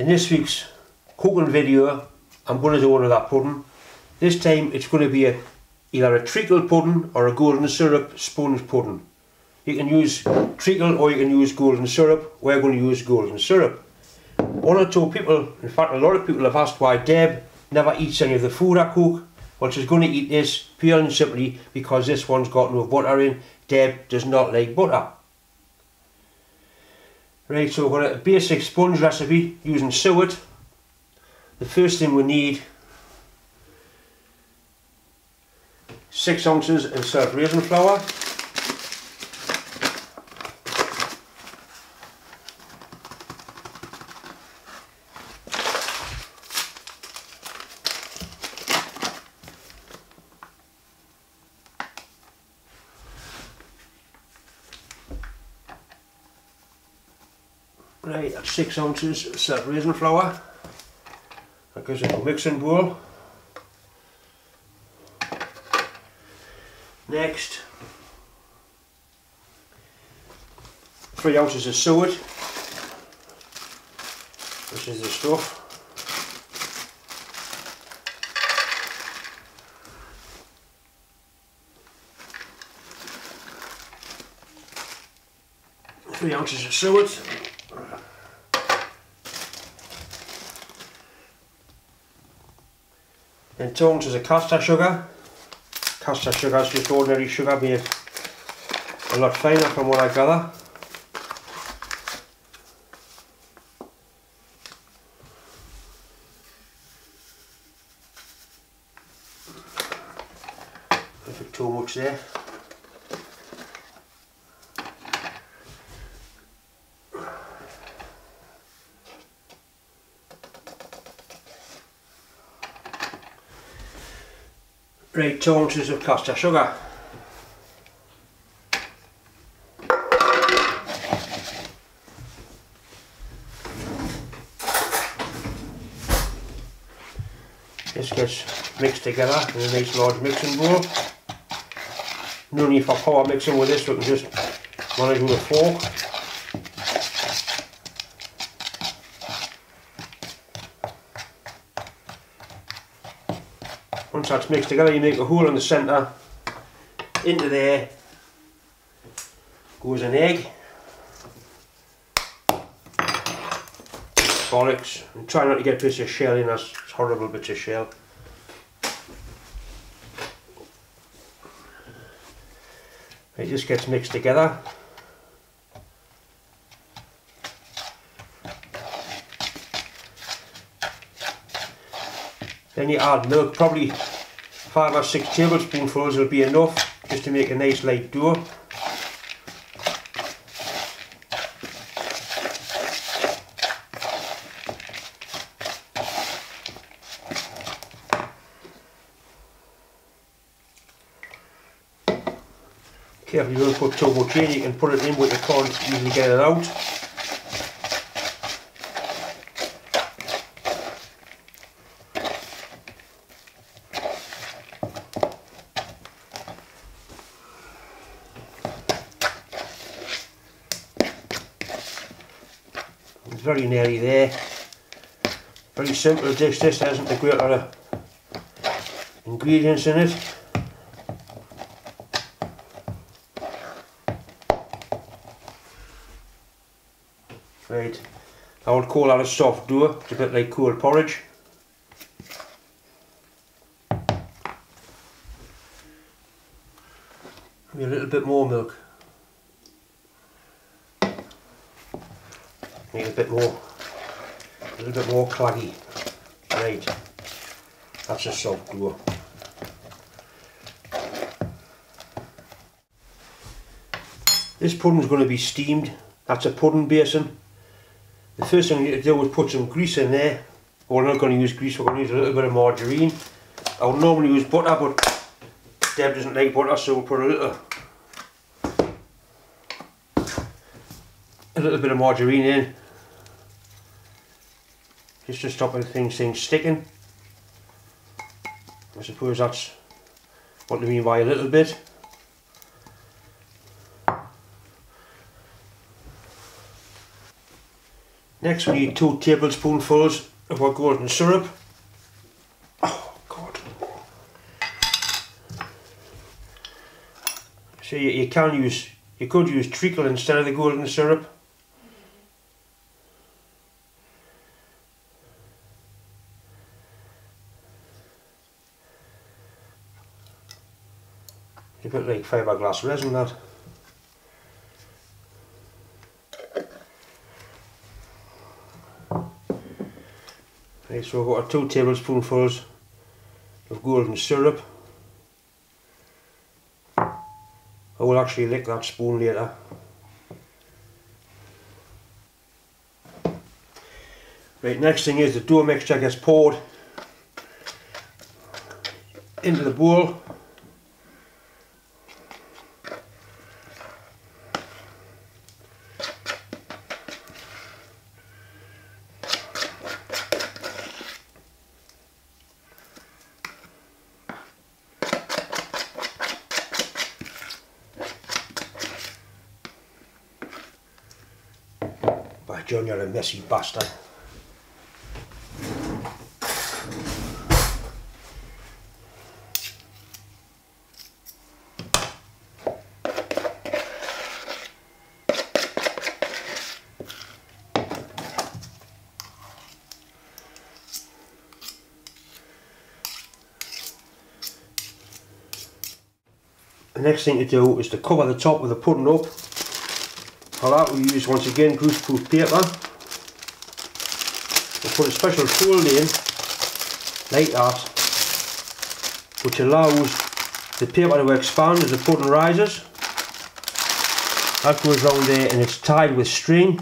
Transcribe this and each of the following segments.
In this week's cooking video, I'm going to do another pudding. This time it's going to be either a treacle pudding or a golden syrup sponge pudding. You can use treacle or you can use golden syrup. We're going to use golden syrup. One or two people, in fact a lot of people have asked why Deb never eats any of the food I cook. Well, she's going to eat this pure and simply because this one's got no butter in. Deb does not like butter. Right, so we've got a basic sponge recipe using suet. The first thing we need 6 ounces of soft raisin flour, right, that's 6 ounces of soft raisin flour. That goes into a mixing bowl. Next, 3 ounces of suet. This is the stuff. Three ounces of suet. Then 2 ounces of caster sugar. Caster sugar is just ordinary sugar made a lot finer from what I gather. A bit too much there. Right, 2 ounces of caster sugar. This gets mixed together in a nice large mixing bowl. No need for power mixing with this, we can just manage with a fork. Once that's mixed together, you make a hole in the centre. Into there goes an egg, bollocks, and try not to get bits of shell in, that's horrible bits of shell. It just gets mixed together. Then you add milk, probably 5 or 6 tablespoonfuls will be enough just to make a nice light dough. Careful you don't put too much in, you can put it in but you can't easily get it out. Very nearly there. Very simple dish this, there isn't a great lot of ingredients in it. Right, I would call that a soft dough, it's a bit like cold porridge. Maybe a little bit more milk. Need a little bit more claggy. Right, that's a soft dough. This pudding is going to be steamed. That's a pudding basin. The first thing you need to do is put some grease in there. We're not going to use grease, we're going to use a little bit of margarine. I would normally use butter, but Deb doesn't like butter, so we'll put a little bit of margarine in. Just to stop things sticking. I suppose that's what they mean by a little bit. Next we need 2 tablespoonfuls of our golden syrup. Oh God. So you could use treacle instead of the golden syrup. A bit like fiberglass resin, that. Right, so we've got 2 tablespoonfuls of golden syrup. I will actually lick that spoon later. Right, next thing is the dough mixture gets poured into the bowl. By John, you're a messy bastard. The next thing to do is to cover the top of the pudding up. For that we use once again greaseproof paper. We'll put a special fold in like that, which allows the paper to expand as the pudding rises. That goes round there and it's tied with string.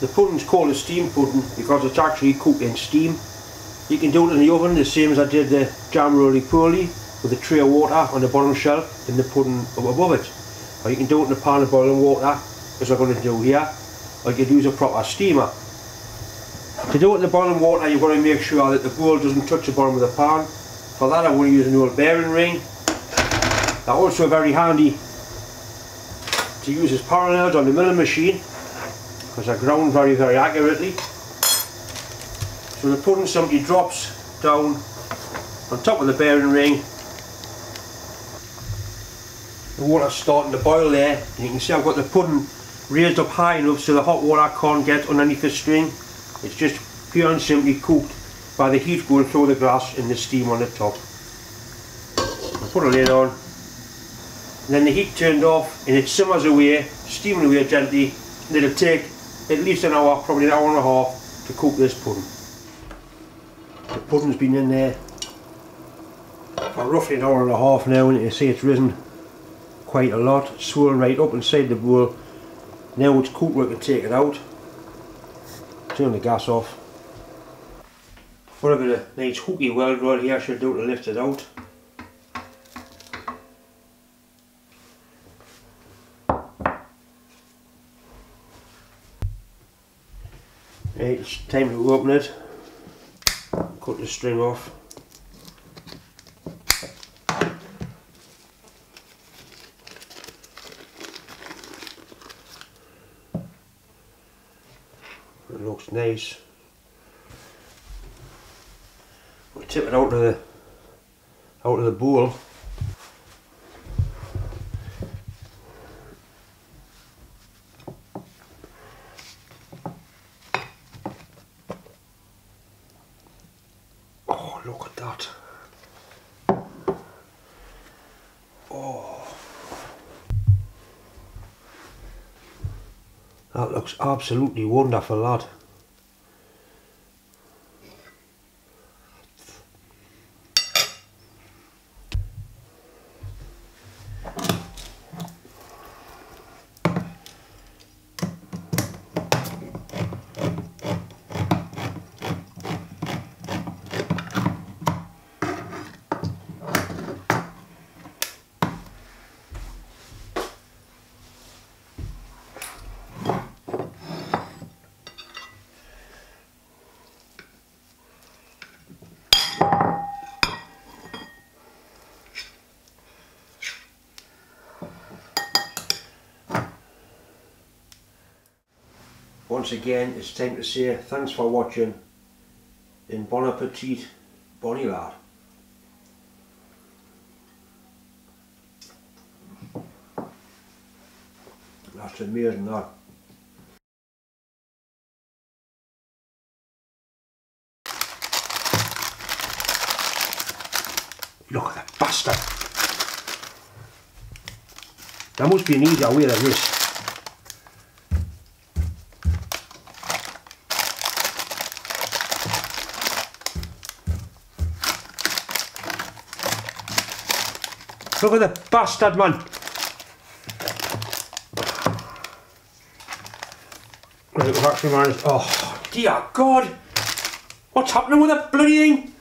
The pudding's called a steam pudding because it's actually cooked in steam. You can do it in the oven the same as I did the jam roly-poly, with a tray of water on the bottom shelf and the pudding up above it. Or you can do it in a pan of boiling water, as I'm going to do here, or you can use a proper steamer. To do it in the boiling water, you've got to make sure that the bowl doesn't touch the bottom of the pan. For that I'm going to use an old bearing ring. They're also very handy to use as parallels on the milling machine, because they're ground very, very accurately. So the pudding simply drops down on top of the bearing ring. The water's starting to boil there, and you can see I've got the pudding raised up high enough so the hot water can't get underneath the string. It's just pure and simply cooked by the heat going through the glass and the steam on the top. I'll put a lid on, and then the heat turned off and it simmers away, steaming away gently, and it'll take at least an hour, probably an hour and a half, to cook this pudding. The pudding's been in there for roughly an hour and a half now, and you can see it's risen quite a lot, swirling right up inside the bowl. Now it's cooked, we can take it out. Turn the gas off. Put a bit of nice hooky weld rod here should do to lift it out. Right, it's time to open it. Cut the string off. It looks nice. We'll tip it out of the bowl. Oh, look at that. Oh, that looks absolutely wonderful, that. once again it's time to say thanks for watching and bon appetit, bonny lad. That's amazing, that. Look at that bastard. There must be an easier way than this. Look at the bastard, man. Right, we've actually managed. Oh, dear God. What's happening with that bloody thing?